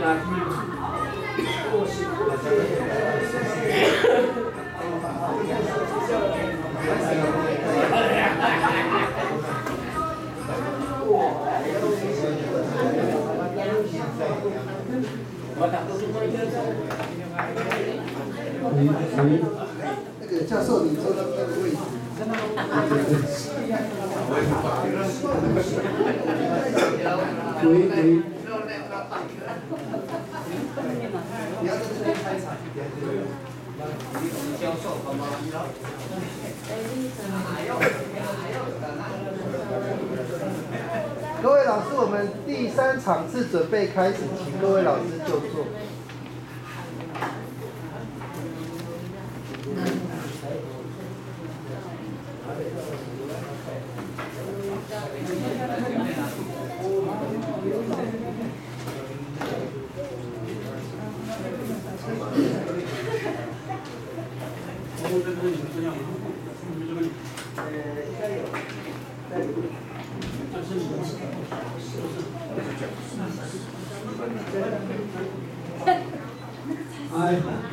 那个教授，你坐到那个位置。你要在这边开场。教授，好吗？各位老师，我们第3场次准备开始，请各位老师就座。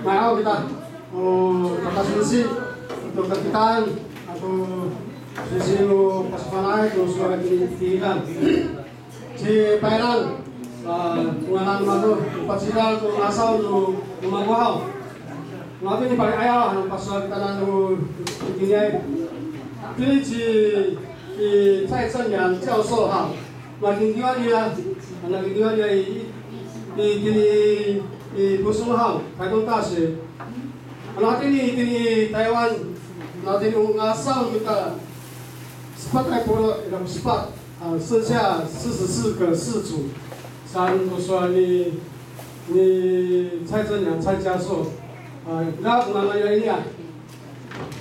Mau kita kata sisi untuk kegiatan atau sisi pasangan itu sudah ditinggal di Peran pengenalan malu pasidal tu asal tu rumah wahau nanti di balik ayah pasal kita tu begini ini di蔡正阳教授哈，那今天di Busungahau, Taiwan Tashe. Natin ini Taiwan, natin yung asal kita spot ay puro ilang spot, 剩下44个事主，都说你蔡正阳蔡教授，那mga ini ya,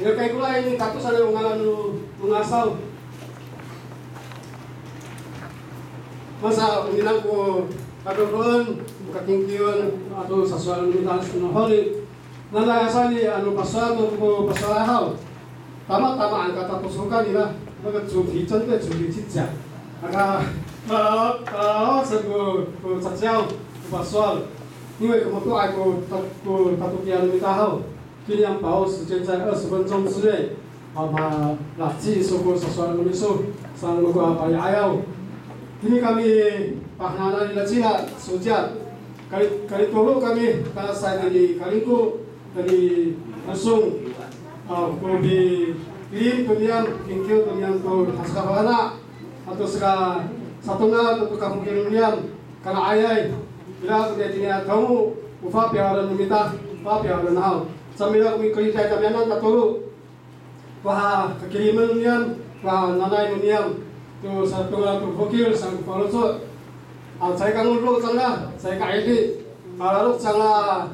yung kay kulay ini katusan yung mga asal. Masa unilang ko kadoon katingkiyon atau sesuatu mitas noholi nana asali pasal ko pasalahaw tama ang katapusukan nila mga juhi 전대 juhi 진짜 aka sa ko sasaw pasal 因为我们都爱过tatukian mitahaw kini ang pao 时间在20分钟之内把垃圾收过sesuatu miso sang ayaw ini kami pahnana nila Cina sujat kali tolo kami karena saya dari Kalingku dari langsung di kemudian kingkil kemudian to haskapana atau satu untuk kamu kemudian karena ayai bila kemudian ini kamu ufa piaran minta ufa piaran hal sambil kami kerja kamianan tatulu wah kekiriman kemudian wah nanai kemudian tu satu fakir sang falso saya kan uluk sana saya kaidi kalau sana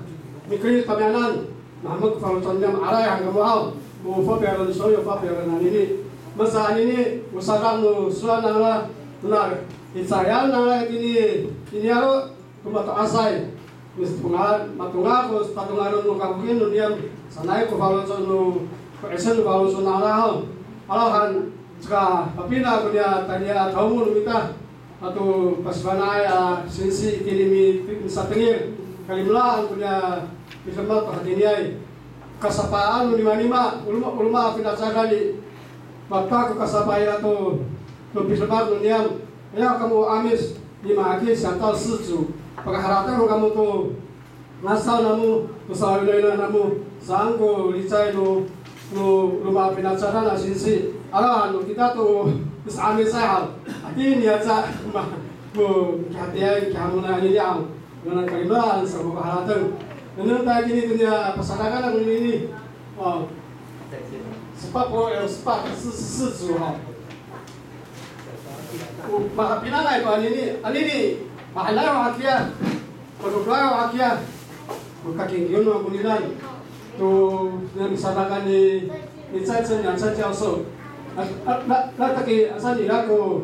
mikir pamianan namun falso jam arah yang kamu mau fapiaran soyo fapiaran ini masa ini usahakan suan nala benar saya nala ini aro tumat asai mis pungal matunga ko patungaron mo kabukin diam sanai ko falso no esen falso nala alahan jika papina punya tanya tahu kita atau pasbanaya sinsi kilimi satengir kalimlah punya bismat perhatian kasapaan lima ulma pinasaka di bapak kasapaya atau bismat dunia ya kamu amis lima aki santal seju pengharatan kamu tuh ngasal namu usahawilayna namu sangko licai no rumah pinasaka na sinsi ala kita tuh bisa ambil saya ini aja bu kehatian kehamunan ini yang dengan kalimat sama kehalatan dengan tadi ini punya pasangan ini sepak sepak sesuatu maka pinana itu ini mahalai wakia produk wakia bukan kinggion maupun nilai tuh yang disanakan di Cai Zhen Yang Cai教授那tadi asal ila ko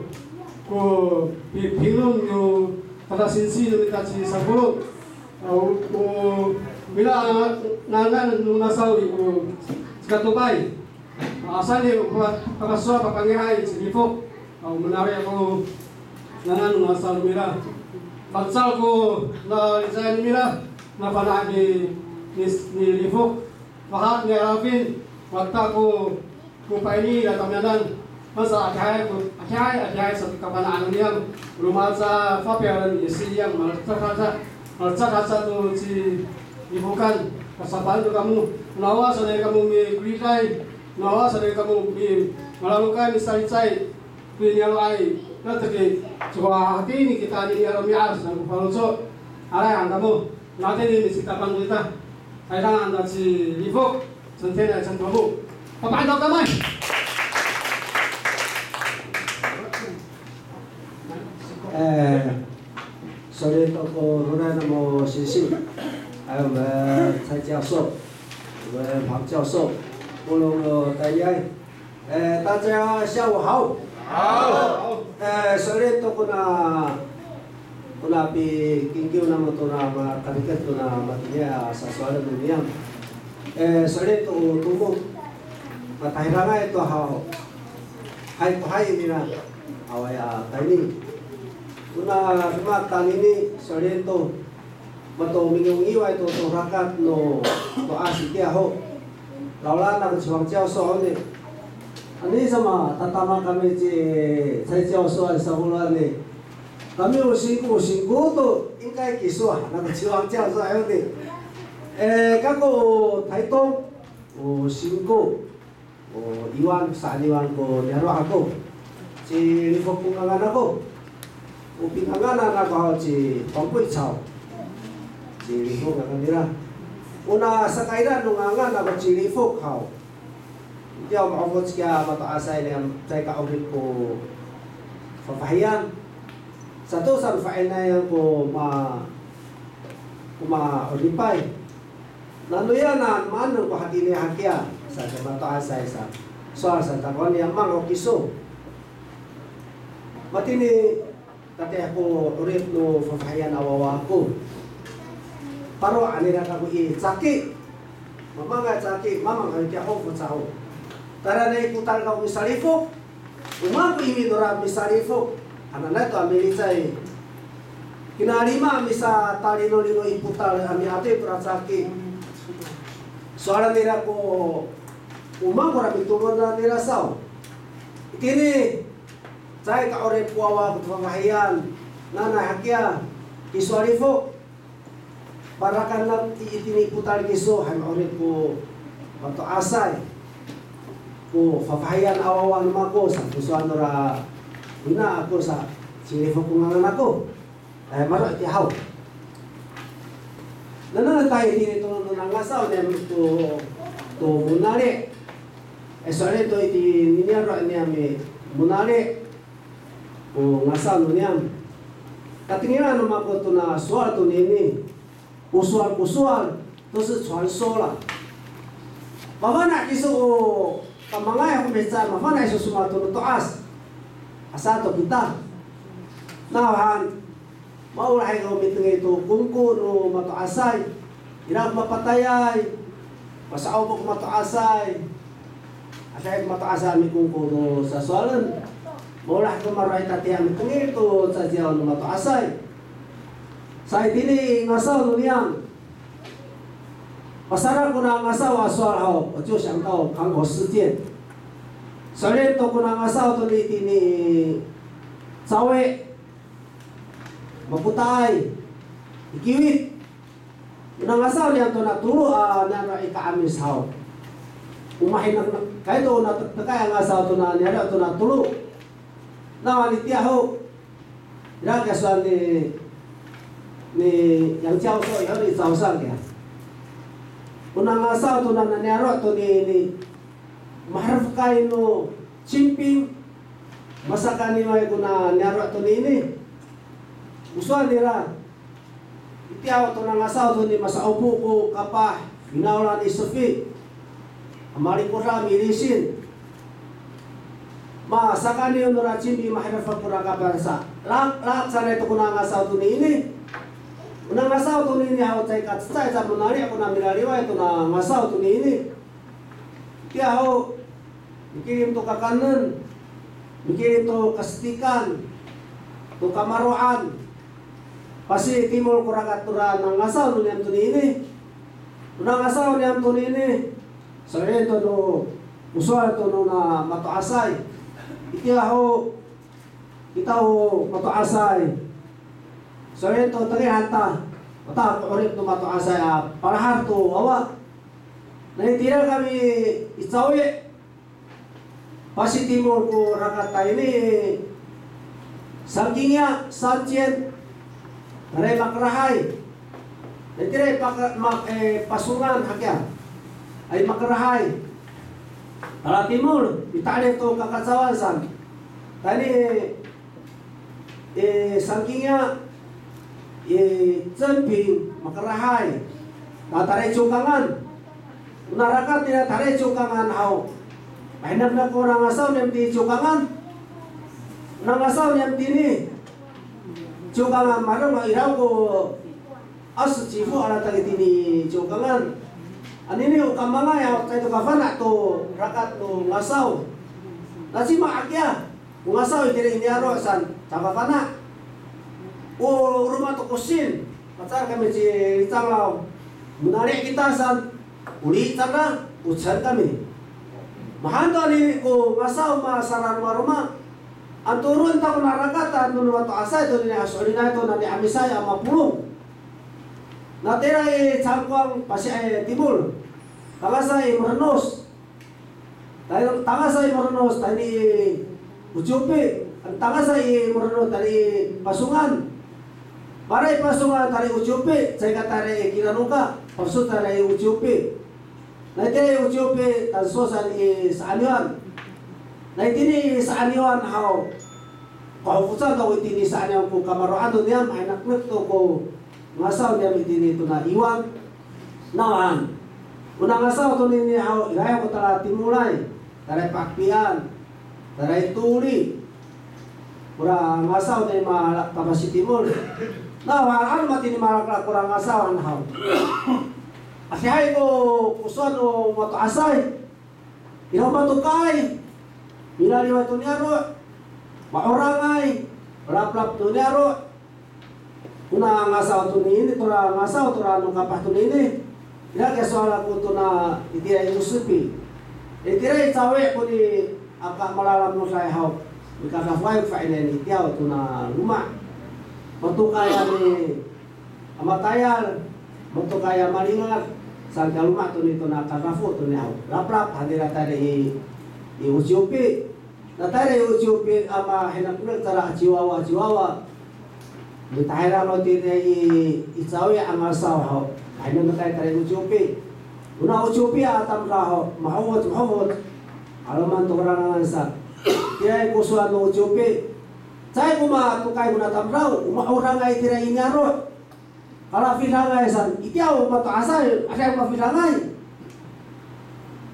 bingung yo pada sinsi yo tadi sabulu bila nangan nunasau ko sekatubai asal ni pakaswa papangihay silifok menawi ako nangan nunasau mira bansal ko na isa nila na pana ni Lifok pahat ni Alvin wakta ko paini na tamyanan masa akhai sa kapanaan niya rumah sa fapiaran isi yang malsa tu si Lifokan kasabahan tu kamu nawa sa kamu mi kulikai nawa sa kamu mi malalukan misal-misal pinyalai nanti coba hati ini kita ini aramias dan kupalso ada yang kamu nanti ini sitapan kita kaitan anda si Lifok sentena centrobu apa anda kamai sorry toko runa namo sisi ayo蔡教授黄教授乌龙的大家大家下午好好sorry toko na pi kingkiu namo to na kalikat to na matinya sa swala dunia sorry to tumo matahiranga ito hao hai to hai mina awaya tani una rumah ini sorento mato mingungiwa itu to rakat no to asikia ho laula na chuang jiao so ne ani sama tatama kami ji Cai jiao so sa hula ne kami usingku to ingkai kiswa na chuang jiao so ayo ne kako Taitung usingku Iwan sa Iwan ko nyaro ako si Lifok kungangan ako upingangan ako si Pangkoy Chao si Lifok ang kanila una sa kailan nungangan ako si Lifok hao hindi ako makamot siya mataasay na tayo kaulit ko papahiyan sa to sa fain na yan ko ma-olipay nanuyan na maano ko hakili hakya sa mataasay sa sa takon niya mga kiso matini Tati ako ulit no fafayan awawa ko. Paro anira ka ko i-tsaki. Mamanga tsaki, mamang kaya ako kutsaho. Tara na ikutal ka ko misalifok. Umang ko iminura misalifok. Ano na ito, amilisay. Kinalima misa talino-lino iputal ami ate pratsaki. Soalan nila ko umang ko rami tulon na nila sao. Ikini Cai ka ore puawa kutwangahiyan nana hakya kiso Lifok parakan lang itini putal kiso han ore ko pato asay ko fafahiyan awawan mako sa kusuan ra ina ako sa si Lifok kungangan ako maro iti haw nana tayo dini to nangasaw nem to munali sore to iti ninyaro ni ami munali ngasal nunyan. Katinginan naman ko ito na sual ito nini. Usual ito sa transol la. Mamana kiso o kamangay ako mesa, mamana iso sumato no toas. Asato kita. Nahan, maulahay ka umitang ito kungko no matoasay. Hirap mapatayay. Masaaw po matoasay. Asay matoasay mi kungko no sa sualan. Maulah kemarai tatiang tengil tu saja on mato asai. Sai tini ngasau nuniang. Pasara kuna ngasau asal hao, ojo想到韩国事件。首先都kuna ngasau tu ni tini sawe maputai ikiwit. Kuna ngasau yang tu nak tulu nana ika amis hao. Umahin kaya tu na tekaya ngasau tu na niada tu na tulu. Na wanitia ho ila kaswa ni yang jiao so yo ni 早上 kaya unang asaw to na nanyaro to ni maharap kayo no chimping masaka ni may kuna nyaro to ni uswa nila itiaw to nang asaw to ni masaupo ko kapah hinawla ni Sophie amali ko ra milisin ma sakani yung nurachin di mahirap pura kabansa lak sana itu kuna ngasaw to ni unang ngasaw to ni hao chay katsay sa munari ako na milaliwa ito na ngasaw to ni kaya ho mikirim to kakanan mikirim to kastikan to kamaruan pasi timul kurakat tura nangasaw niam tuni ini. Nangasaw niam tuni ini. Sore to no uswa to no na mato asay. Itiya ho kita ho mato asay. Sore to tagi hanta. Mata urip no mato asay parahar to awa. Naitira kami itsawi. Pasi timur ko rakata ini sangkingnya sancien taray makrahay. Naitira pasungan hakya ay makrahay. Para timur itali to kakatsawasan. Tani sangkingnya jemping makrahay. Taray cukangan. Unarakat nila taray cukangan haw. Mainam na ko nangasaw niyam di cukangan. Nangasaw niyam di ni. Cukangan marang iraw ko as chifu ala tagi di ni cukangan. Anini ukamanga ya tayo kafana to rakat to ngasaw. Nasi maakya. Ngasaw itire iniaro san takafana. O rumah to kusin. Pacar kami si Ritanglaw. Menarik kita san uli sana ucan kami. Mahanta ni ko ngasaw ma saran maruma. Ang turun ta ko narakata no wato asay to ni asuri na to na ni amisay ama pulong. Natira changkwang pasi tibul. Tangasay Mornos. Tayo tangasay Mornos tani Ujupi. Ang tangasay Mornos tani Pasungan. Paray Pasungan tani Ujupi, say katare kinanuka, pasut tani Ujupi. Naitini Ujupi tansosan sa Anyuan. Naitini sa Anyuan haw. Kaufusan daw itini sa Anyuan ko kamaroado niyam ay naknut to ko ngasaw niyam itini ito na iwan. Nawan. Unang ngasaw to nini haw ilaya ko tala timulay. Taray pakpian. Taray tuli. Mura ngasaw na yung kapasitimul. Nawan, ano matini malakla kurang ngasaw ang haw. Asihay ko kusuan o matuasay. Inaw matukay. Minaliwa ito niyaro. Maorangay. Raplap ito niyaro. Una ngasaw ito nini. Tura ngasaw. Tura anong kapah ito nini. Ilagay soala ko ito na itiray usupi. Itiray tawe ko ni agak malalam mo sa ihaw. Ikakafay fainin itiyaw ito na luma. Matukaya ni amatayal. Matukaya malingat. Sa kaluma ito nito na kakafo ito niyaw. Raplap hadira tayo i-usyupi. Na tayo i-usyupi ama hinapnag tara chiwawa. Mitahira mo tine i-itsawi ang asaw ho. Ayun na tayo i-usyupi. Una usyupi atam ka ho. Mahawot. Alaman ito karang sa. Kaya kusuan ng usyupi. Say kumatukay mo na tamraw. Umaurangay tira inyaro. Kalau filangay san, itiaw matuasay, asay mafilangay.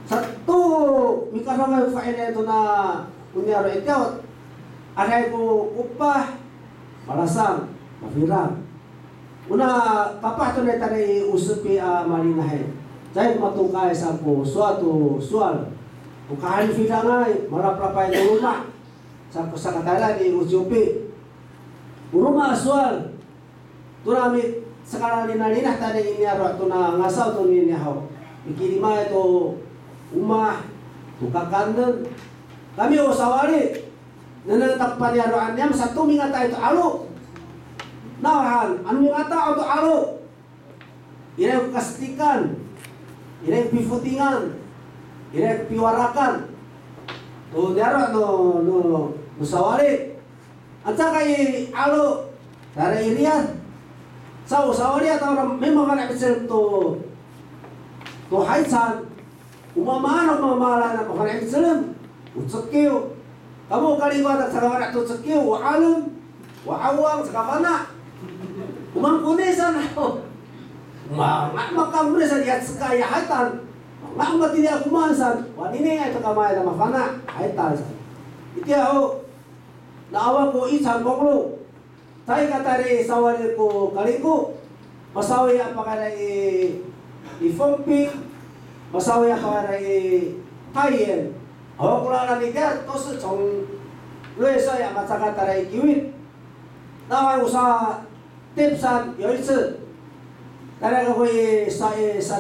Satu mikarangay faida ito na kunyaro itiaw. Asay ko upah, malasang, mafirang. Una kapah ito na tanay usupi malinahay. Say matukay sa po, suatu sual. Bukahan filangay, maraprapay ng rumah. Sa katala ni usupi. Rumah sual. Turamit. Sekarang lina tadi ini arwah tu na ngasau tu ni hau. Ikirima itu umah tukang kandeng. Kami usawari. Nana takpan ya arwah niam satu mingata itu alu. Nahan anu mingata itu alu. Ire kastikan. Ire pifutingan. Ire piwarakan. Tu diarwah no usawari. Anca kai alu dari irian. Sawari atau memang anak kecil tu haisan, umamahan na mga kecil, utsekiw. Kamu kali gua tak sakawanak tu tsekiw, waalum, waawang sakapana, umangkunisan ako. Makamunisan yat sekaya haitan, mati dia kumansan, wanini ay takamay na mafana haitan. Iti ako, naawa ko isan boklo. Tayo katari sawari ko kaligo, masawi apa kada i-fomping, masawi apa kada i-kayen. Awak kula na nigar, tos chong luesa ya matsaka taray kiwit. Naway usa tip san 有一次，大家会杀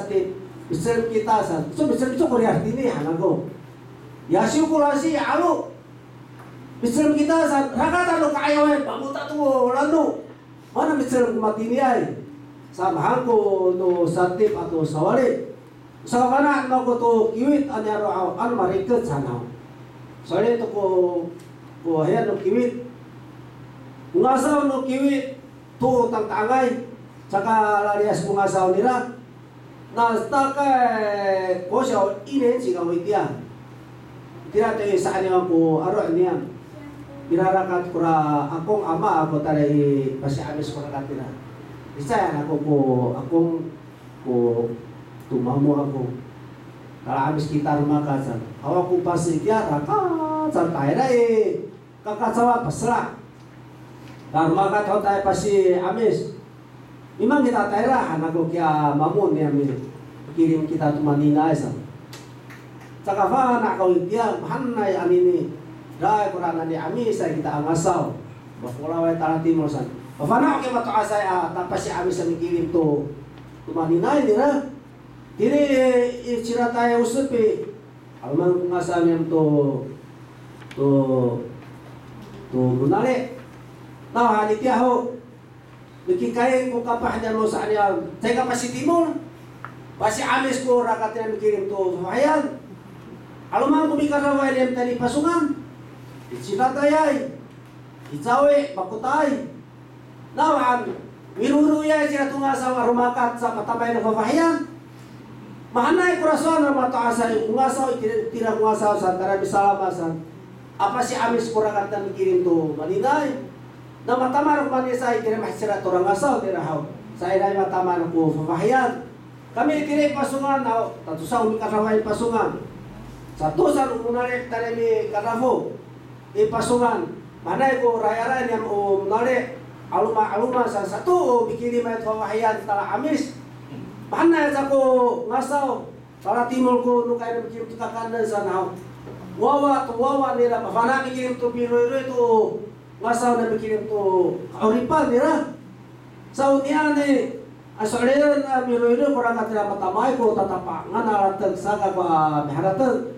tip， Muslim kita san， so Muslim itu Korea ini hana ko， ya syukurasi alu Muslim kita san ragatan lo kaayawan pamuta tu lalu mana Muslim mati ni ay sama hangko no satip atau sawali sa kana no ko to kiwit anyaro an mariket sana soalnya to ko haya no kiwit ngasaw no kiwit to tang tangay saka larias ngasaw nila na taka ko siya 1年级 ka witian tira tayo sa kanya ko aro niya irarakat ko ra akong ama ako taray pasiamis ko na katira isa ako ko akong ko tumamo ako kala amis kita rumakasan awak ko pasigya raka san tayo kakatsawa pasra rumakat ho tayo pasi amis memang kita tayo anak ko kya mamun niya kirim kita tumanina isa saka fa na ko dia hanay anini dai kurang ni amis ay kita angasaw bakulaway tarantimor san Pafana ko mato asay tapos si amis sa mikilim to tumaninay nila. Tiri ichira tayo usap Alman nga sa amin to bunali. Now hanitya ho. Nakikain ko kapahdan mo sa kanya. Tayo kapasiti mo. Pasi amis ko rakat na mikilim to hayan. Alman kumikaraway niyam tani pasungan. Ichira tayay. Itsawe makutay. Nawan, wiruruya siya tunga sa rumakat sa patabay na papahayan. Mahanay kurason na mataasay, ungasaw, tira ungasaw sa karami salamasan. Apa si amis kurakat na mikirin to maninay. Na matamar kumanisay, tira mahsira to rangasaw, tira haw. Sa inay matamar ko papahayan. Kami tira pasungan, tatusaw mi karaway pasungan. Sa tusan umunarek taremi karafo, pasungan. Manay ko rayaran yang umunarek. Aluma sa satu bikin may kawahayan tala amis. Mana sa ko ngasaw para timol ko no kay bikin tukakanan sa naw. Wawa nila mafana bikin to biroiro to ngasaw na bikin to kauripan nila. Sa unian ni asoleran na biroiro kurang katira matamay ko tatapangan alatag saga ba miharatan.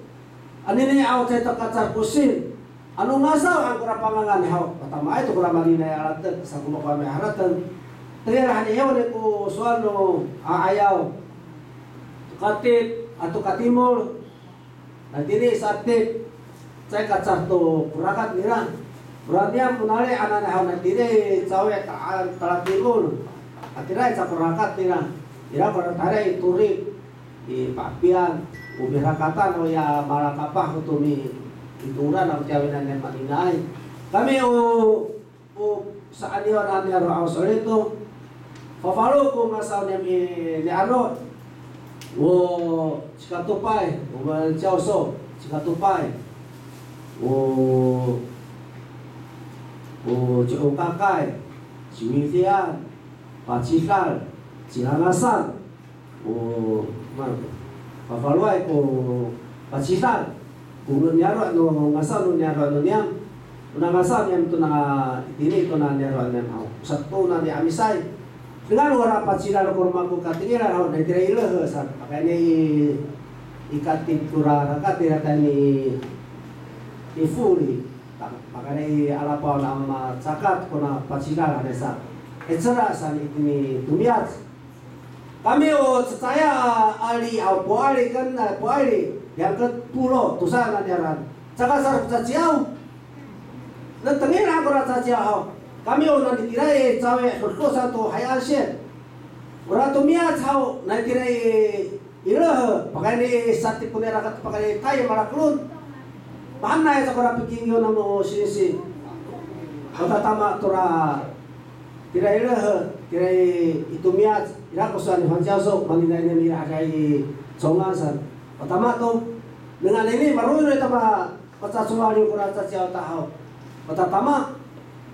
Ani ni aw tay takatsar kusin. Ano ngasaw ang kurapangan haw patama ito kurang malinay alatag sa kumukha may haratan teriyahan iyaw ni ko suwalo aayaw katip ato katimol nandini sa tip say katsar to kurakat nila kurang niya punali anan haw nandini sawe talatimol at tiray sa kurakat nila ira kurang taray turik ipapian umirakatan o ya malakapah ko tumi ituran ang tiyawinan ng maninay. Kami sa aniwan ani araw solito. Papalo ko masaw ni ano. Chikatupay, Chiaoso, Chikatupay. Chiokakay, Chiwitian, Pachikal, Chilangasan. Papaloy ko Pachikal. Kung nyaro no ngasaw no nyaro no niyam una ngasaw niyam to na dili to na nyaro niyam haw usat to na ni amisay dengan wala pa sila no kurma ko katingira haw na dire ilo sa kanya ikatin kura katira tani ifuri makanya ala pa na macakat ko na pasila na sa etsara sa ni tumiat kami saya ali au poali kan poali yang ke-10 tusa na niyaran. Saka sarap sa siyaw. Nagtangin ako na sa siyaw. Kami nanditiray sawe berkosa to hayaan siya. Ura tumiyat haw nanditiray ilah. Pakai ni sati punera kat pakai tayo malaklun. Mahal na sa kura pikingyo na mo sinisi. Matatama tura tiray ilah. Tiray itumiyat. Ira ko sa ni Hansiaso. Maninay na nila agay songasan. Pertama tuh dengan ini baru itu apa pecah yung kurang saja tahu. Pertama,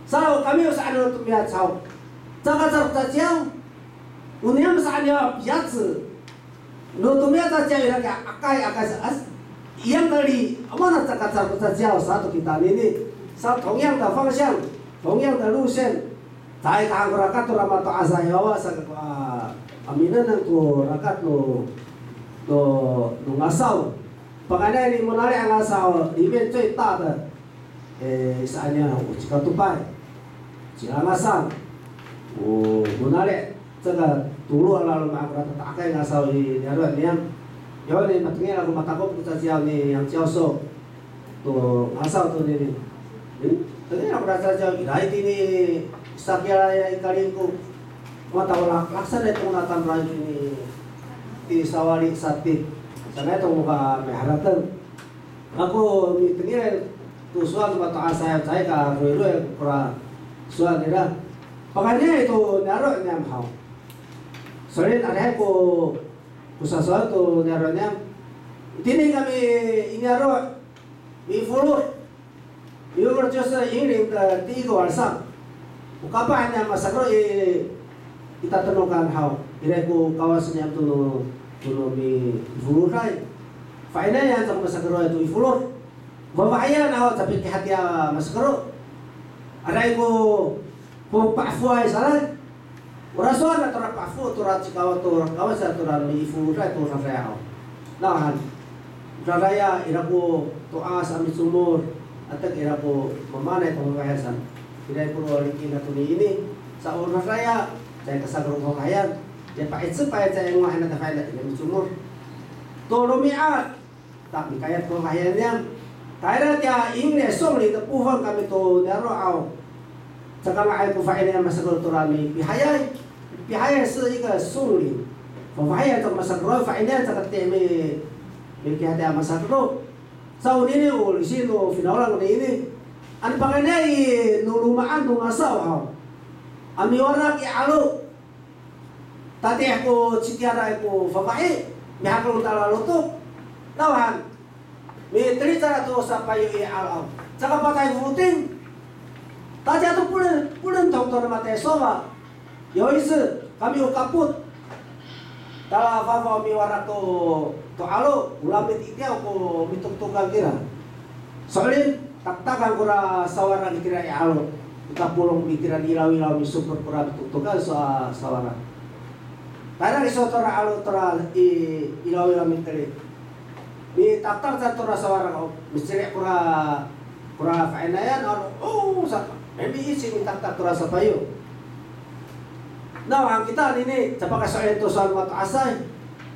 sao kami usah ada untuk lihat sao. Jangan saja. Unia misalnya biasa. Untuk lihat saja yang akai yang dari mana saja satu kita ini satu 同样的方向同样的路线 Saya kang rakat tu ramah tu asayawa sa aminan ng tu rakat tu ngasau. Pagana ni monali ang ngasau, ibe最大的sa anya jika tupai. Jika ngasang, monali 这个堵路了嘛，大概那时候两个年，有的嘛，天那个嘛，大哥不在教呢，杨教授，都那时候都呢，天那个在教，来的呢，sakya ya ikalingku, mata wala laksana itong natanray ni di sawali sati, sana itong muka may haratan. Ako mitingin tu suan mata saya ka ruy para suan nila. Pakanya itu naro niya mau. Soalnya ada ko kusasa tu naro niya. Tini kami inaro mi follow. Yo kerja ingin tiga warsa. Ukapa niya masakro kita tenukan hau. Ire ko kawasan niya tu mi follow kay. Faina yan sa masakro itu follow. Babaya na tapi hati masakro. Aray ko po pafuay salah. Urasuan na tora pafu tora cikawa tora kawasan tora mi follow kay tora raya. Nahan. Raya ira ko tuas ami sumur atag ira ko mamanay pangkayasan. Tidak perlu lagi na tuni ini sa oras raya saya kasagrong pangkayan. Dia paitse pa saya ngah na tafayla ini sumur. Tolo miat tak mikayat pangkayan niya. Kaya dia ingin song ni tepuhan kami to naro au. Saka ngai ko faile masagro to rami pihayay. Pihayay sa ika song ni. Pangkayan to masagro faile sa katemi mikaya dia masagro. Sa unini ulisino finalang ini. Ano pa kanay nulumaan nung asaw ha? Ami orak ialo. Tati ako citiara ako fabae. Mihaklo talalo to. Lawan. May terita to sa payo ialo. Saka patay vuting. Tati ato pulen doktor mate soba. Yois kami ukaput. Tala fava mi warak to alo. Ulamit itiaw ko mituktukan kira. Soalin taktakan kura sawara dikira alo. Kita pulong dikira ilaw-ilaw mi super kura tutukan sa sawara. Tara iso tora alo tora ilaw-ilaw mi teri. Mi taktak sa tora sawara ko. Misteri kura kainayan ano sa maybe isi mi taktak tora sa payo. Now ang kita ini sa pagkasoento sa mata asay.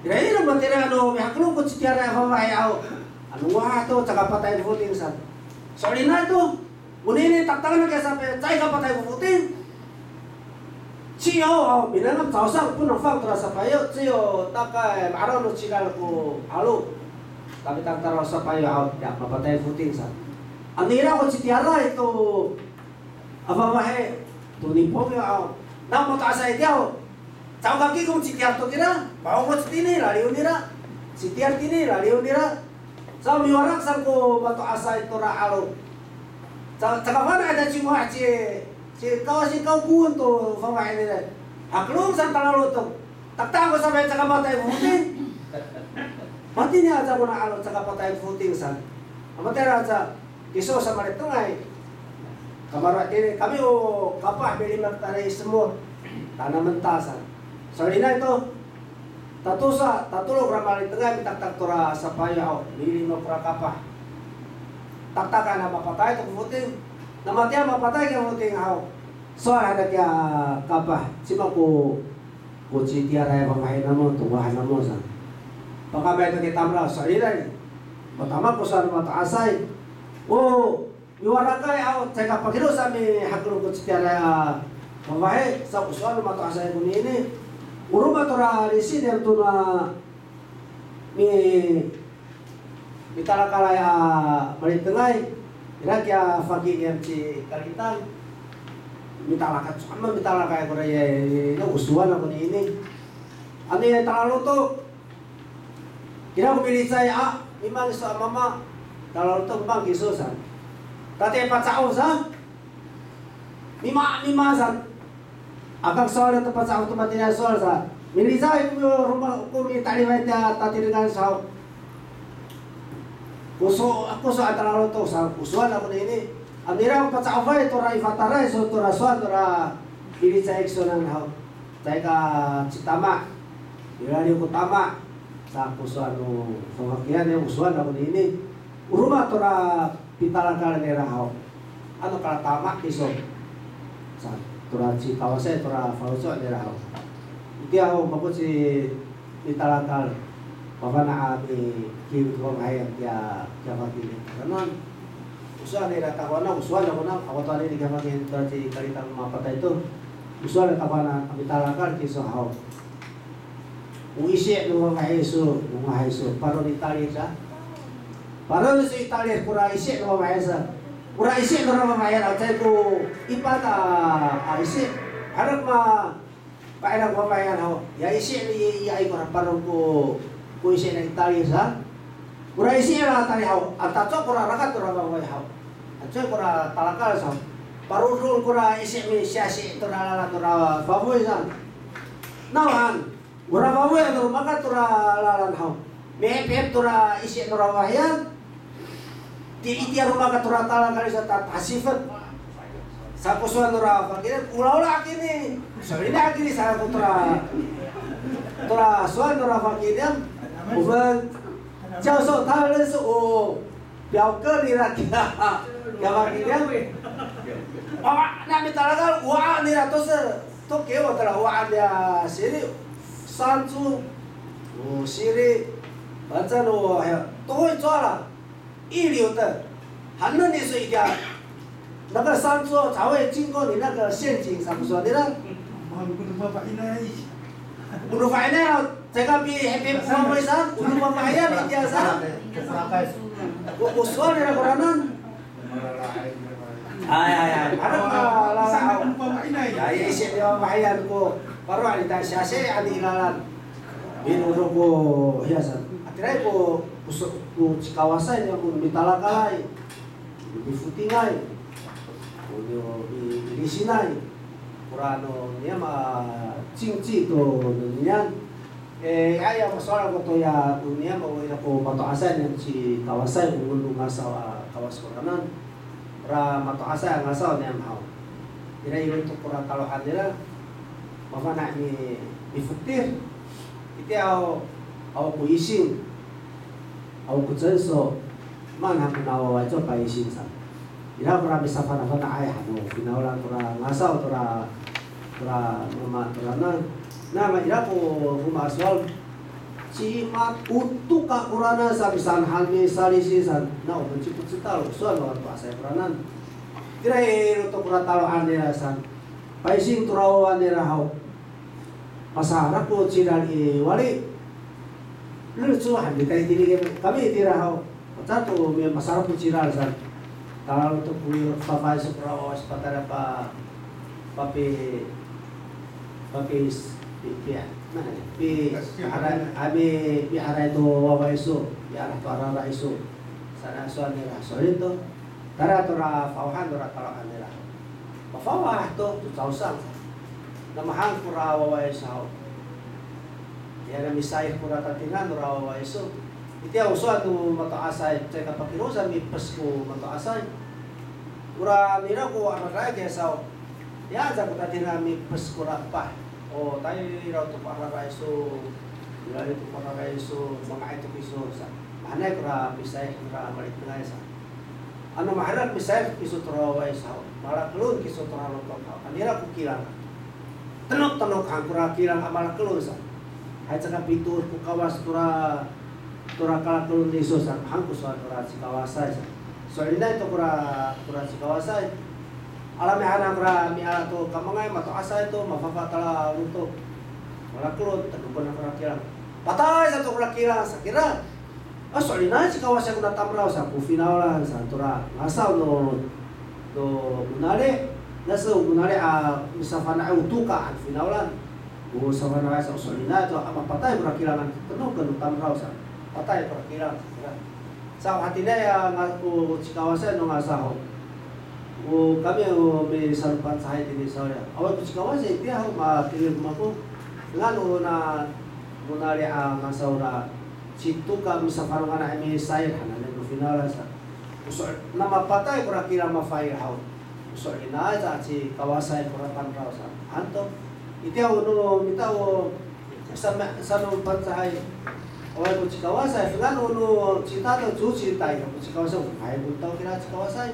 Ira mo tira ano mi haklong ko sitiara haway ao. Ano wa to tsaka patay vuting sa. Sorry na ito. Unini taktangan na kaya sabi, chay ka patay kuputin. Siyo, binangam tausang punang fang tura sa payo. Siyo, takay, araw no sigal ko halo. Tapi taktaraw sa payo, ya, mapatay kuputin sa. Ang nira ko si Tiara, ito, ababahe, tunipong yung, nang mo taas ay tiyaw. Tsaw kaki kung si Tiara to kira, bawa mo si Tini, laliw nira. Si Tiara Tini, laliw nira. Sa miwarak sa ko bato asay tora alo. Tsaka mana ada cuma si kau kuon to famay nila. Aklong sa talalo to. Takta ko sa may tsaka patay futing. Pati niya sa ko na alo tsaka patay futing sa. Amatera sa kiso sa maritungay. Kamara ini kami o kapah beli magtanay semua. Tanaman tasan. Sorry na ito. Tatulog ramali tengah mitak-tak tora sa payaw, nilino pra kapah. Taktakan na mapatay to puting. Namatya mapatay ka puting haw. So ada kya kapah. Sima ko tiara yung pamahin na mo, tungahan na mo sa. Pagkamay ito kitamra, sorry na. Matama ko sa mataasay. Iwarakay aw, sa kapagiro sa mi haklong ko tiara pamahin sa usuan mataasay ko nini. Uruma tora risi der tu na mi mitalakalaya balitengay ira kya fagi MC kalitan mitalakat sama mitalakay ko raya no usuan ako ni ini ani talalo to kira ko pilih saya iman sa mama talalo to bang kisusan tate patsao sa mima san Akak soal yang tepat sa otomatis soal sa. Minisa yung rumah ko mi taliway ta tatirigan sa. Ako sa atalalo to sa usuan ako ni ini. Amira ko pa sa avay to ra ifatara so to ra soal to ra ini saya kesonan hau, saya ka citama, ilari ko tama, sa kusuan no pemakian yang usuan ako ini, uruma tora pitalakal nera hau, ano kala tama iso, sa tora ci kawase tora fauso nera hau, iti hau mako si pitalakal, bapa na abi kiwit ko ngayon kaya pagili, kanon. Usuan nila takwana, usuan ako na, ako tali di kamagin tadi kalitang mapatay ito. Usuan na takwana, kami talakan kiso haw. Uisi nung mga Heso, paro ni Italia sa. Paro ni sa Italia, kura isi nung mga Heso. Kura isi nung mga Heso, at sa'yo ko ipa na isi. Harap pairang mga Heso, ya isi ni iay ko na parang ko isi ng Italia sa. Kura isi na tali haw, at tatso kura rakat kura mga haw. At so kura talakal sa. Parudul kura isi mi siyasi ito na baboy sa. Nawan, kura baboy ito maka tura lalan haw. Mepep tura isi tura wahiyan. Iti maka tura talakal sa tatasifat. Sa kusuan tura fakiran, ula-ula kini. Sabi na kini sa tura suan tura fakiran. Uban 教授他认识我表哥你了，要吧？你两位，哇，那边talaga哇，你了都给我的了，哇的西里山猪，西里，反正我还都会抓了，一流的，还能你水的，那个山猪才会经过你那个陷阱，怎么说的呢？Udah final, saya pi happy sama Isan, udah pemayan ijazah. Usuan era koranan. Ay, ada ya isi dia pemayan ko. Baru ada sase adi ilalan. Binudo ko hiasan. Atirai ko kawasan yang mitalakalai. Difutingai. Di sinai. Kurano niya cingci to niyan ayaw masalah ko to ya niya mawala ko matuasan yung si kawasan yung ngasaw kawas ko kanan ra matuasan ngasaw niya mahaw ira yung to kura talohan nila mafana ni ifuktir iti aw ko isin aw ko tsenso man hang nawa cho pa isin sa ira marami sa panahon na ay hano pinaulan tura ngasaw tura mama turanan na ira ko humaswal si mat utuk ka kurana sa bisan halmi salisisan na o menciput setal soal luar biasa kuranan ira to kuratalo anira san paising turawan nira haw masarap ko ciral wali lucu handi kay dili kami tira haw tato masarap ko ciral san kalau untuk punya papa sekolah sepatara papi pia mana pi ara itu wawa isu arah tu arah isu sana soal nira soal itu tara tora fawahan tora talakan nira mafawah tu tausang namahang pura wawa isu ya na misay pura tatingan tora wawa isu iti usuan tu mataasay cay kapakirusan mi pasko mataasay ura nira ko anak lagi saw ya sa kutatingan mi pasko pa oh tayo raw to para iso lalo to para iso mga ito iso sa manay kura bisay kura balik na sa ano maharap bisay iso traway sa malaklon iso traway to kanira ko kilang tanok ang kura kilang malaklon sa ay sa pitur ko kawas kura kalaklon iso sa hangko sa kura si kawasay sa so ina ito kura si kawasay alam ni hanang ra mi ala to kamangay mataasa ito mapapatala untuk malaklon tagupan na kira patay sa to kira sa kira sorry na si kawasan ko natamraw sa pufinawalan sa tura ngasaw no gunale naso gunale sa fana utuka ang finawalan o sa fana sa sorry na ito mapatay ko kira ng tunog kan tamraw sa patay ko kira sa hati na nga ko si kawasan no ngasaw o kami may salupan sa height ini saya. Awal ko sikawa sa dia makinig ko ngano na munari ang saura situ kami sa farungan na may sayar hanan no final sa. So na mapatay ko ra kira ma fire how. 所以那在去高山或者半岛上，很多一条路米到三班在，我不去高山，虽然路其他的主持带不去高山，还不到kita去高山。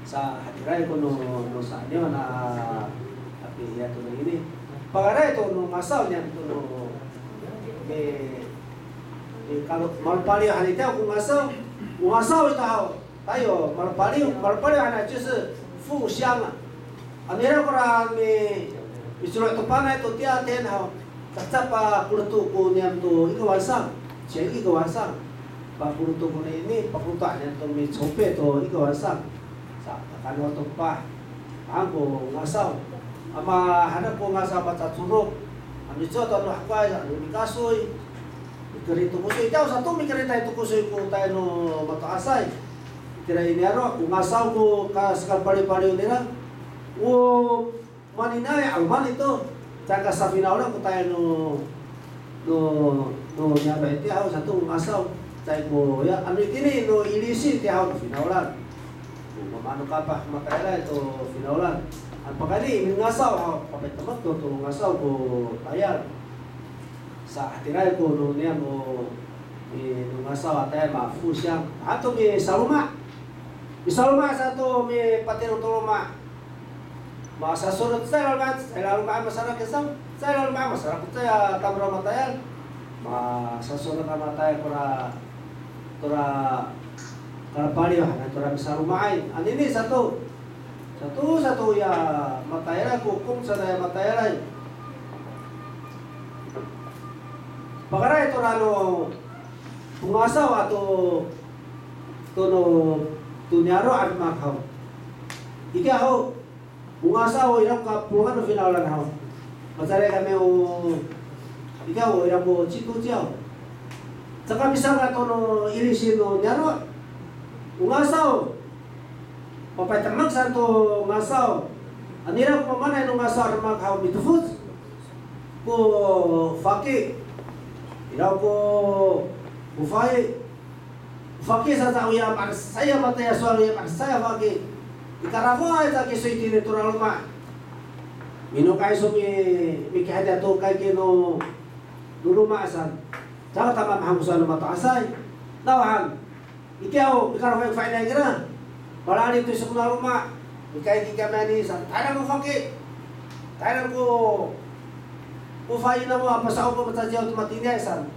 Sa hatirai ko no sa niyo na api ya to ini. Pagarai to no masaw niya to no kalau malpali hanita ko masaw ito tayo malpali hana 就是互相啊。Anira ko ra mi surat to panay to tiya ten ha. Tatsa pa kuruto ko niya to ikawasan. Siya ikawasan. Pa kuruto ko ini pakuta niya to mi chope to ikawasan. Sa kanwa to pa ako ngasaw ama hanap ko ngasaw baca surok ami to no hakway ami kasoy ikarito ko soy daw sa to mi karita ito ko soy ko tayo no mataasay tira inero ko ngasaw ko ka sakal pari-pari nila o maninay ang man ito taga sa final ko tayo no niya ba iti ako sa to ngasaw tayo ko ya ano kini no ilisi ti ako finalan ano ka pa matayala ito finaulan. Ang pagkali, mingasaw, kapit-tamat ko ito ngasaw ko tayal. Sa hatiray ko nung niya mo ngasaw at tayo mafu siyang. Ato may saluma. May saluma sa ito may patinong tuluma. Masasunod sa laluma, sa laluma masarap kisam. Sa laluma masarap ko tayo tamra matayal. Masasunod ka matayal kura Kalapali na turami sa rumain. Anini satu ya matayara kukum sa daya matayara. Pagara ito rano pungasaw ato tono tunyaro at makaw. Ika ho pungasaw ilang kapungan no finalan ho. Matare kami o ikaw ilang mo chitu tiyaw. Saka bisa nga tono ilisin no nyaro. Ungasaw, papaytamag sa ito ngasaw. Anira ko mamanay nung ngasaw na maghaw mitufut. Ko faki. Ilaw ko ufay. Faki sa tao ya saya mataya sualo ya saya faki. Ikarafo ay sa kisoy tinitural ma. Mino kayo so mi kahit ato kay kino lulumasan. Tsaka tama mahangusan ng mataasay. Nawahan. Ikaw, ikaw yung fine na gana. Wala nito sa kuna rumah. Ikaw kami ni sa tayo mo fakir. Tayo ko fine na mo pasaw ko matasyaw tumatinay san.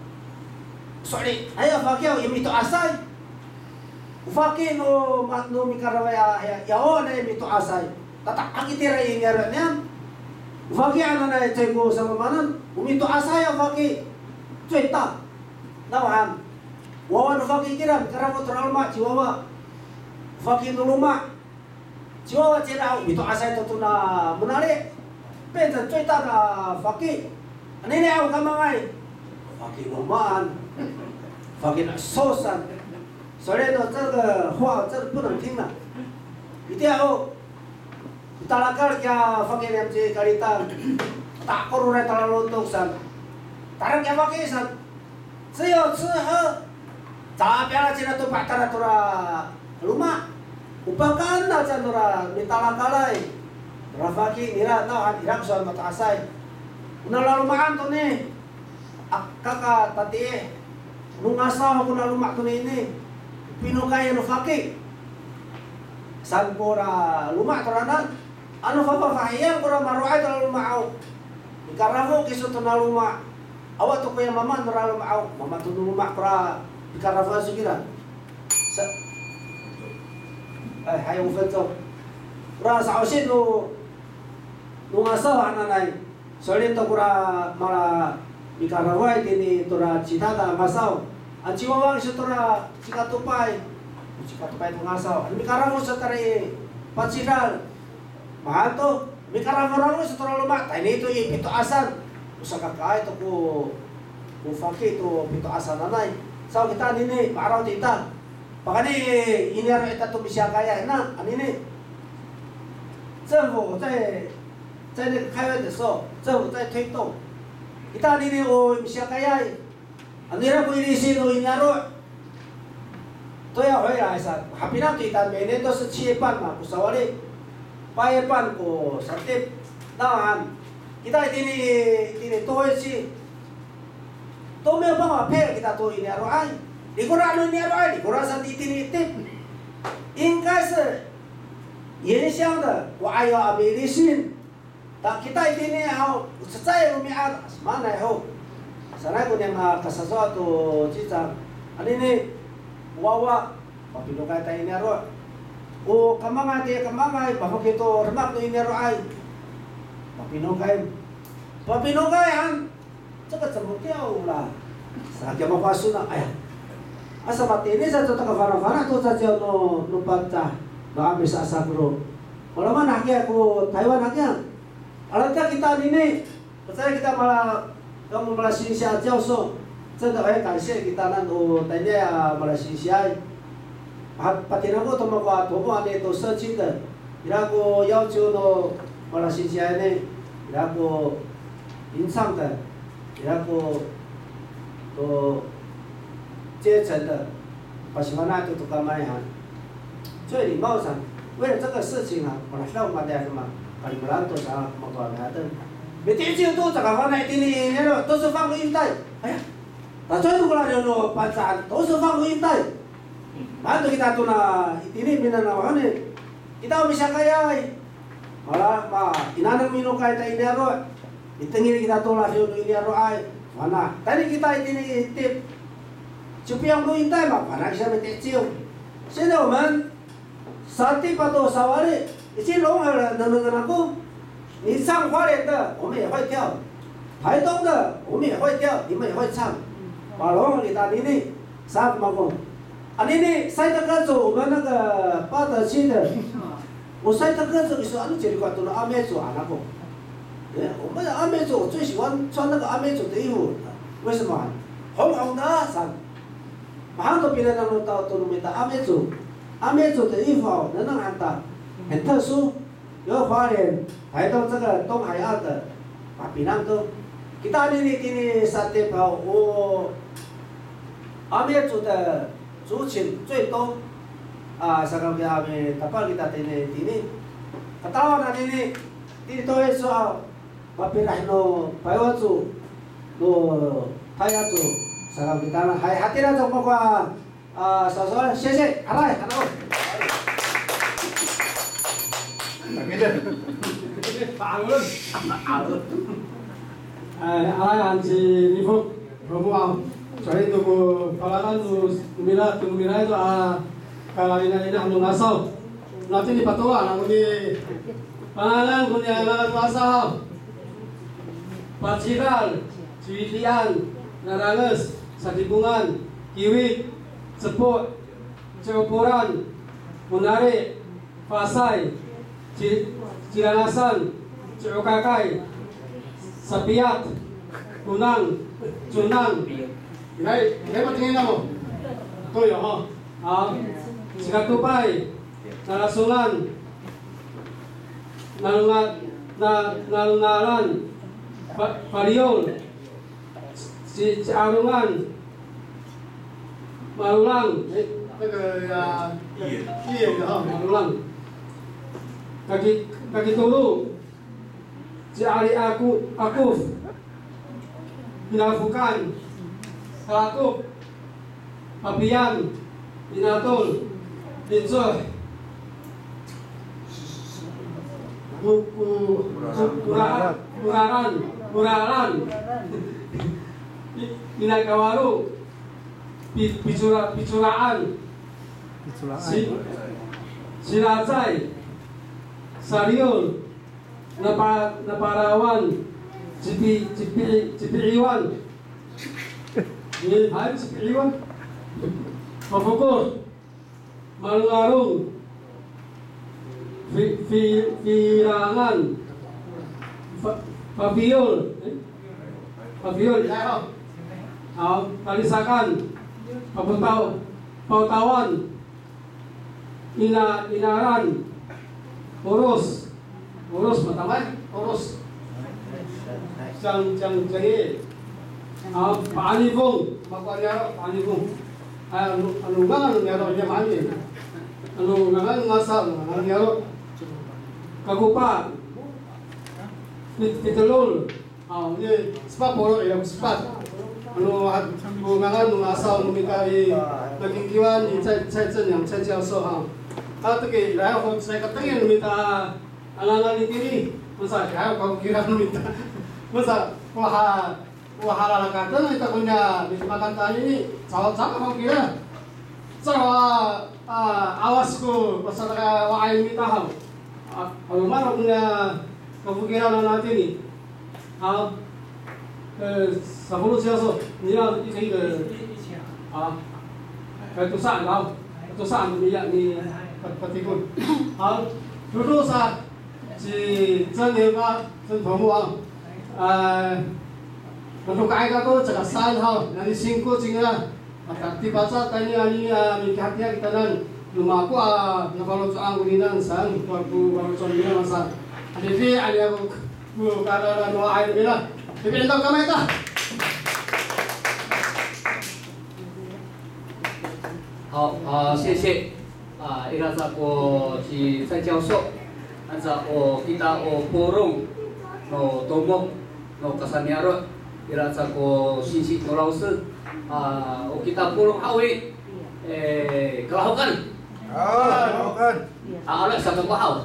Sorry, ayo fakir yung mito asay. Fakir no mikarawaya yaon na mito asay. Tatak ang itira yung ngayon niya. Fakir ano na ito ko sa mamanan. Umito asay ang fakir. Cuita. Nawahan. Wawan fakir kira karena teralma Chihuahua fakir nuluma Chihuahua cina itu asal itu na menarik penta cerita ka fakir ini aku kamangai fakir numaan fakir sosan soalnya itu hua itu belum tinggal itu aku talakar kya fakir yang cikarita tak koruna terlalu untuk san tarik kya fakir san saya Sabi ala sila to patara tura luma. Upakan na sa tura mitalakalay. Rafaki nira na irak sa mataasay. Unala lumaan to ni. Kaka tati. Nung asawa ko na lumak to ni. Pinukay no faki. San ko ra lumak to na. Ano papafahiyan ko ra maruay to lumaaw. Ikaramo kiso to na lumak. Awat to ko yung mama nura lumaaw. Mama to lumak ra. Ikarafan sugira. Hay 5分钟。Kura sa osin no asawa nanay. Solid to kura mala ikarafan tini tura citada masaw. Ang chihuahua siya tura cikatupay. Cikatupay to ngasaw. Ang ikarafan sa tari patsidal. Mahal to. Ikarafan sa tura lumak. Tayo nito ipito asan. Usa kakay to ko fakir to pito asan nanay. So kita nini araw tita. Pakani inero ita to bisya kaya na anini. 政府在那个开会的时候，政府在推动。意大利的我bisya kaya. Anira ko ilisi no inero. 都要回来噻，还比那对单每年都是7月半嘛，不少哩。payapan ko sa tip nahan kita ini toy si to me ba pa kita to ini aro ay di ko rano ni aro ay di ko rasa ini tip ingkas yen xiang de wo ai ya abi li xin ta kita ini hao sai lu mi a mana ho sana ko yang kasaso to cicang ini wawa papinukai ta ini aro o kamangay bakit ito remak no ini aro ay papinukai han cekat semutiau lah sakit mau pasu na ay asa mati ini sa to takafara to sa no pagta no amis asa bro wala man hakya ko Taiwan hakya alata kita ini percaya kita malah kamu malah Malaysia Jiao 真的很感谢kita nan o tanya Malaysia patina ko to mga to mo ane to searching的 ira ko 要求 no Malaysia ne ira ko 吟唱的 ira ko to 阶层的把喜欢那都干嘛呀最礼貌上为了这个事情啊我来上班的什么把你们来多少么多来的每天就都这个放在这里都是放录音带哎呀 tak itu kalau ada no bacaan, terus放录音带，bantu kita tuh na ini minanawan kita bisa kaya, malah inanang minum kaya ta ini aro, itengin kita tuh lah ini aro ay, mana? Tadi kita ini tip, cupi yang 录音带嘛，反正下面得救。现在我们沙地巴多沙瓦里已经融合了，能够，你唱花莲的，我们也会跳；台东的，我们也会跳，你们也会唱。 Balong kita ini saat mau, ini saya terkerja, 我们那个巴德区的，我saya terkerja itu anu jadi kuat tuh阿美族anakku，我们阿美族最喜欢穿那个阿美族的衣服，为什么？红红的衫，马上都别人能到都能买到阿美族的衣服能很大，很特殊，有花莲、台东这个东海岸的，槟榔都。 kita ini sate bau oh阿美族的族群最多sekarang kita ini ketahuan ini di toy soal mapilah no bayazu no tayazu sekarang kita hati lah jompo kwa soal sese alai halo Alayan si Nifuk Romual, jadi itu kalangan tu numira itu kalangan ini anu ngasau, nanti di patuan anu di pangalan punya anak ngasau, Paciran, Ciwidian, Naranges, Sadibungan, Kiwit, Seput, Ceoporan, Munare, Pasai, Ciranasan, Ceokakai. Sapiat, Kunang, Cunang, ini tingin mo. Ito yun, Sikatupay, Narasungan, Nalungaran, Pariol, si Arungan, Marulang, Marulang, Kakitulu. Si Ali Akuf, Hinafukan, Kalakuk, Papian, Hinatul, Dinsoy, Kuraran, Minagawaru, Picuraan, Sinazay, Sariol, Naparawan, Cipiiwan, Cipiiwan, Pafukur, Malungarung, Virangan, Papiol, Talisakan, Pautawan, Inaran, Urus matamay, urus. Jangi. Paanibong, magwanyaro, paanibong. Ano nga nyaro niya mani? Ano nga ngasal, nyaro. kagupa pitulol ni spa polo ilang spa ano at bungangan ng asaw ng mikay naging kiwan ni Cai Zhenyang Cai Jiaoso ha at kay layo ko sa katangin numita alangan ni tiri masa kaya ko kira numita masa wahala kata ita kunya di makanta ini sawa ko kira sawa awas ko pasal ka waay numita ha ano man kunya kabukiran natin ni ha 小葫芦教授，你要一个一个啊，读上然后读上你提供好，读书上是真年吧，真头目啊，untuk kaya ko jaga san ha, nani singko jinga, di baca tanya ni mikatnya kita nan lumaku nakalo sa angulinan san, baru contohnya masa, jadi ada aku kada no air bila. 这边到干麦的。好谢谢伊拉萨我是蔡教授，按照kita forum no tomok no kasaniaro伊拉萨我sisi no 老师kita forum hawi kelahukan ala sa kabahaw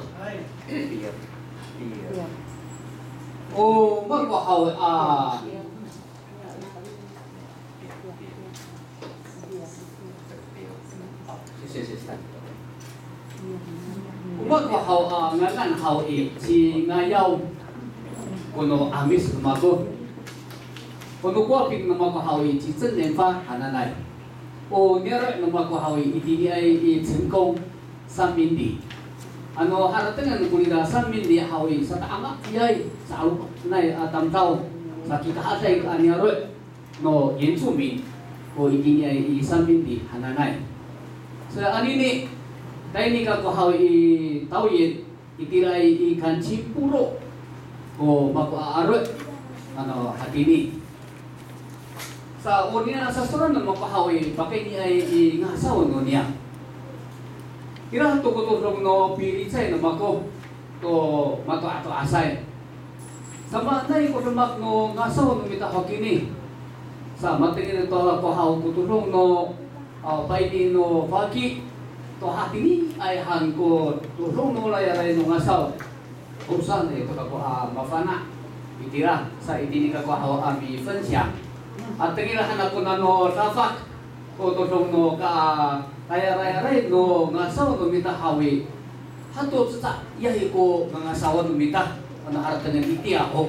magbahaw magbahaw ngangan haw si ngayaw kuno amis lumago kuno kuaping na magbahaw si 真年发 hananay nero na magbahaw itini ay 成功三民地 ano haratangan kulira sa mindi hawi sa taama yai sa alu nai tamtau sa kita hatai anyaro no yensumin ko ini ai sa mindi hananai sa anini dai ni ka ko hawi tauyen itirai ikan cipuro ko mako aro ano hatini sa orina sa suran no mako hawi pakai ni ai ngasaw no niya Kira to ko to no piritsay no mako to mato ato asay. Sama nay ko mak no ngasaw no mita hakini. Sa matingin to ko haw ko tulong no paini no pagi to hatini ay han ko tulong no layay no ngasaw. Usan to ko mafana itira sa idini ka ko haw ami 分享. At tingirahan ako na no tafak ko tulong no ka raya-raya no ngasaw no mita hawi hato sa yahi ko ngasaw no mita ano haratan ng iti ako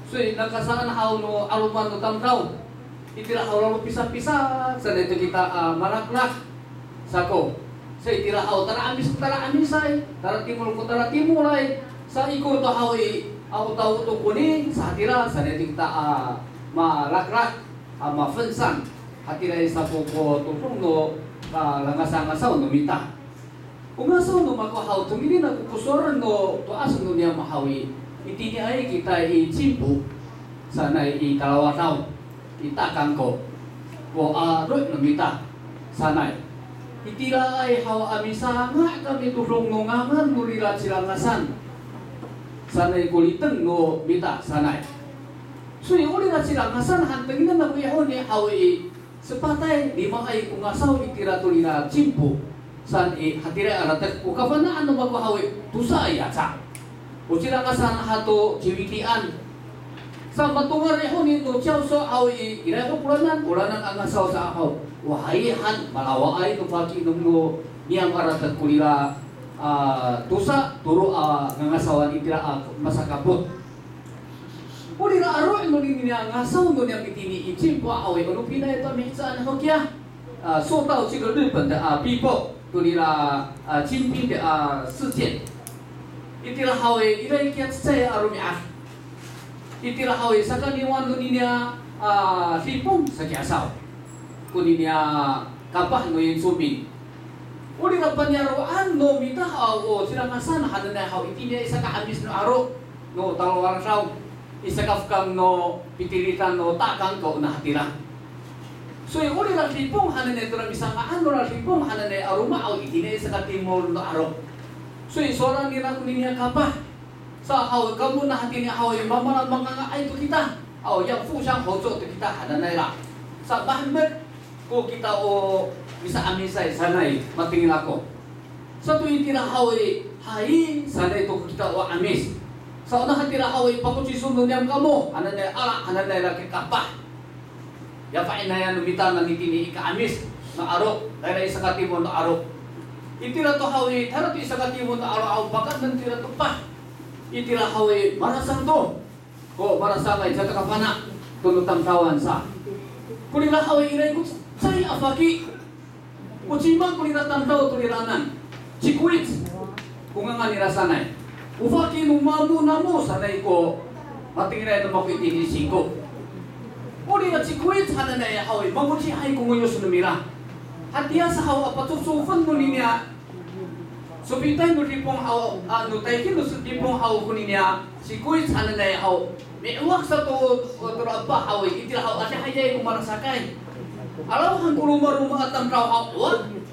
so nakasaan haw no aluman no tamtaw itira haw no pisa-pisa sa dito kita malaklak sako sa itira haw tara amis ay tara timul ay sa iko to hawi ako tao to kuning sa hatira sa dito kita malaklak mafensan hatira sa po tulong no langasangasaw no mita. Kung asaw no makuhaw, tumili na kukusoran no tuas no niya mahawi, iti niya ay kita i-chimpo, sana i-kalawataw, itakang ko, o arot no mita, sana itira ay hawa amisa nga kami tulong no ngangan no rilat silangasan, sana kuliteng no mita, sana so yung ulirat silangasan, hantangin na nakuyaw ni hawi sepatay lima ay kung asaw itira tulina chimpo san hatira aratek ukafana ano magwahawi tusa ay atsa o sila kasan hato jiwitian sa matungar reho ni no so awi ira ko pulanan ang asaw sa ahaw wahayihan malawa ay no paki no niyang aratek kulira tusa turo ngangasawan itira masakapot Uli na aro ino niya ngasaw no niya pitini ichimpo awe no pinay to mihsa na hokya so tao 这个日本的people 对啦精兵的事件 itira hawe ira ikiat saya arumi itira hawe sakaniwan no niya sipong sa kiasaw kuni niya kapah no yung sumin uli na panyaroan no mita o sila ngasan hanan na haw itini isa ka abis no aro no talawar saw isakaf kang no pitilitan no takang ko na hatira. So yung uli na sipong hanan ito na isang ano na sipong hanan na aruma o itine sa katimol no aro. So suara nila kuninya kapah. Sa hao kamu na hati ni hao mama mga ay to kita. Au yang fu sang ho to kita hana naira. Sa bahmet ko kita o bisa amisay sanay matingin ako. Sa tuwing tinahaway hai sanay to kita o amis. Sa una hatira haway pakutsisun niyam kamo ananay ala ananay laki kapah. Ya fa inaya numita na nitini ika amis na aro dahil isa katimo na aro. Itira to hawi thara to isa katimo na aro au bakat nan tira to pa. Itira hawi marasang to. Ko marasang ay sa kapana tunutam tawan sa. Kulila hawi iray ko say afaki. Kucimang kulila tamtaw tuliranan. Chikuit kung nga nirasanay. Ufaki numamu namu sanay ko matingray na makuitini singko. Kulila chikuit hananay hawi mamuchi ay kunguyos numira. Hatiya sa hawa patusufan no niya. So bitay no ripong haw no tay kin no ripong haw kuninya si kuit hananay haw miwak sa to turaba haw itira haw ati hayay kumarasakay. Alaw hang kuluma-ruma atam raw haw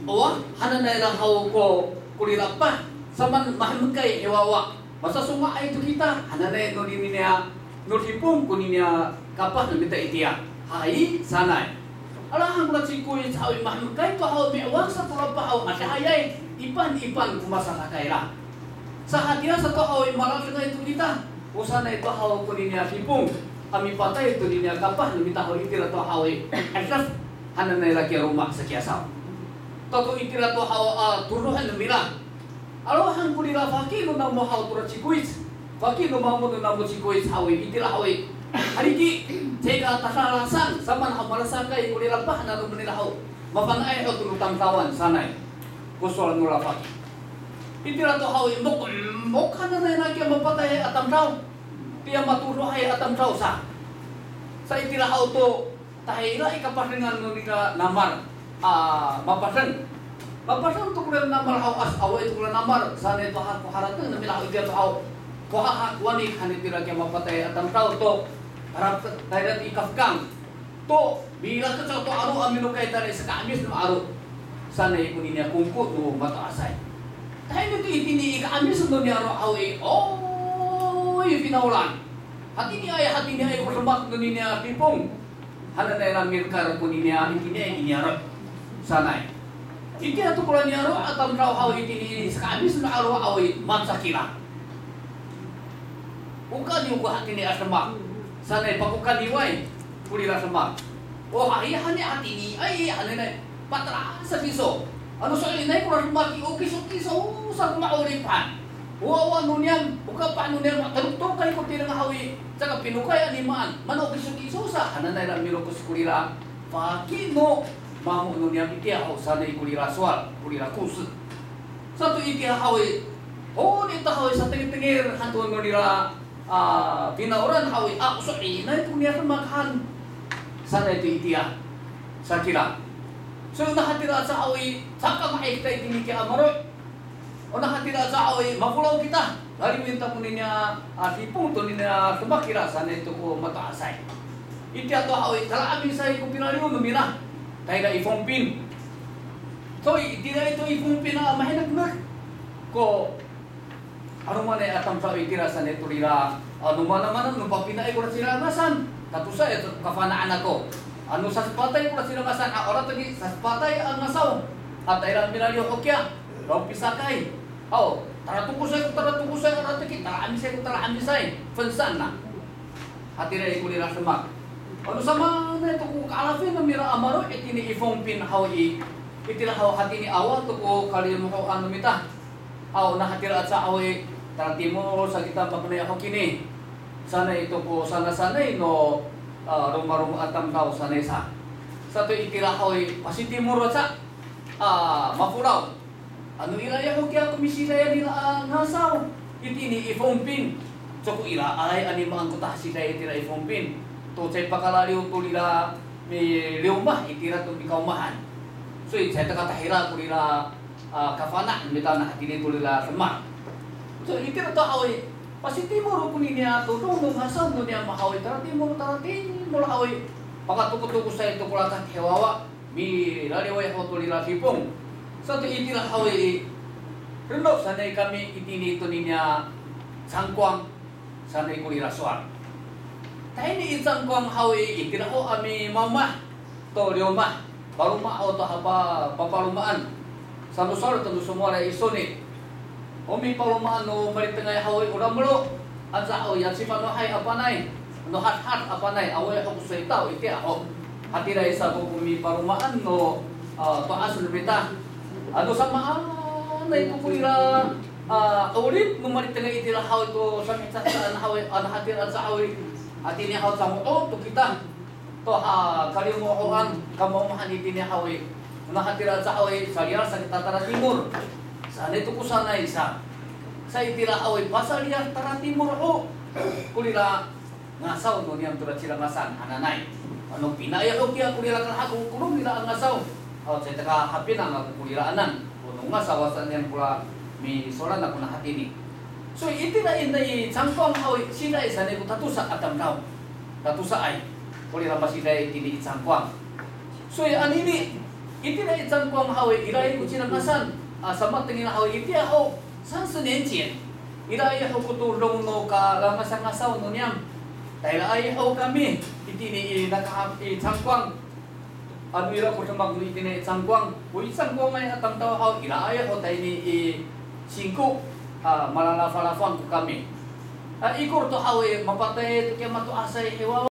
wa hananay ra haw ko kulira pa saman mahmukay iwawa. Masa sunga ay to kita hananay no niya no ripong kuninya kapah no bita itiya. Hai sanay. Alahang kulat si kuy sa awi mahmukay to haw miwak sa turaba haw ati hayay ipan kumasakay ra. Sa hatiya sa to haw marami na ito kita. Usa na ito haw kuninya sipong. Kami patay ito niya kapah lumita haw itira to haw asaf hanan na laki rumah sa kiasaw. Toto itira to haw turuhan lumira. Alahang kulira fakino na mo haw turat si kuy. Fakino mo na mo si kuy haw itira haw hariki tega tasarasan saman haw marasakay kulira pa na lumanila haw mapanay haw tunutang tawan sanay. Kusual nulafak. Itira to hawi mok kana na kaya mapatay atam raw. Tiya maturuhay atam raw sa. Sa itira haw to tahira ikaparingan no nika namar mapasan. Mapasan to kulen namar haw as away to kulen namar sana ito ha kuharatan na milaw itira to haw kuha wani kanitira kaya mapatay atam raw to harap dahil ikafkang to bila ka to aro amino kay tali sa kaamis no aro. Sanay ko niya kungkot no mataasay. Dahil ito itini kami sunod niya awi. Oy pinaulan. Hati niya ay kurmak no niya pipong. Hala na ilang mirkar ko niya itini inyaro. Sanay. Iti ato ko niya ro atam raw awi itini sa kami sunod aro awi mansakira. Uka niyo ko hati niya asama. Sanay pagkukaliway kulira sama. Oh ayahan ni atini ay ano na patra sa piso. Ano sa inay ko rin maki o kiso sa mauripan. Uwa nunyan, uka pa nunyan matarutong kay ko tinang hawi. Saka pinukay animaan, mano kiso sa hananay lang miro ko si kulira. Fakino mamu nunyan itiya ho sanay kulira swal, kulira kus. Sa to itiya hawi. Oh dito hawi sa tingir hanto nunira pinauran hawi. So inay ko niya maghan. Sanay to itiya. Sa kira. So nahatira sa awi, saka makikita itini kaya amaroy. O nahatira sa awi, mapulaw kita. Dari minta po niya, sipong to niya tumakira, sana ito ko mataasay. Iti ato awi, tala amin sa ikumpinari mo, numira. Tayo na ifompin. So, iti na ito ifompin na mahinag na. Ko, ano man ay atam sa itira sa neto rira, ano man naman, nung papinaay ko na sila nasan. Tapos sa ito, kafanaan ako. Ano sa patay ko na sila masan orat tadi sa patay ang nasaw at ayran binalyo okya raw pisakay taratuko sa orat tadi tarami say fansan na hatira ko nila sama ano sama na ito ko kalafin na mira amaro itini ifompin hawi itila haw hatini awa to ko kalimo ko ano mita na hatira at sa awi taratimo sa kita papanay ako kini sana ito ko sana-sanay no rumah atam kau sanay sa to itira hoy pasitimuro sa mapuraw ano ilaya ko kaya kumisilaya nila nasaw itini ifompin so ko ila ay animang kutah sila itira ifompin to say pakalaliw to nila may liumah itira to ikaumahan so say takatahira ko nila kafana nita na hatini to nila sama so itira to hoy pasitimuro ko niya to nung hasaw no niya mahaway taratimuro hawi pagkatuko-tuko sa ito kulatan hewawa mi laliway ako tulira sipong sa to itira hawi Rendok sanay kami itinito niya sangkwang sanay ko iraswan. Tayo ni sangkwang hawi itiraho ami mama to lioma paruma o to haba paparumaan sa lusor to sumora isoni. Omi parumaan no maritengay hawi uramro at sa o yan si manohay apanay no hat-hat apanay away ako sa itaw iti ako hatira isa ko kumi parumaan no taas lumita ano sa na ito ko ira ulit nung maritengay itira hawi to sa mitsasaan hawi ano hatiran sa hawi at ini hawi sa mo to kita to kalimuhan kamumahan iti ni hawi na hatiran sa hawi sa liar sa Tara Timur sana ito ko sana isa sa itira hawi pasal liar Tara Timur ho kulira ngasaw no niyang turat sila ngasan ananay anong pinaya ko kaya kulira kan ako kulong nila ang ngasaw sa taka happy na nga kuliraanan unong ngasaw sa niyang pula mi soran ako na hatini so itira inday sangkong hawi sila isa ni tatusa atam daw tatusa ay kulira masila itini sangkwang so anini itira sangkwang hawi iray ko sila ngasan sama tingin hawi iti ako 30年前iray ako kutulong no kalamasan ngasaw no niyang dahil ayaw kami itini sangkwang ano ira ko sa mag-itini sangkwang o sangkwang ay atang tao ira ayaw ko tayo ni 5 malalafalafang ko kami ikor to hawi mapatay to kaya matuasay hiwawa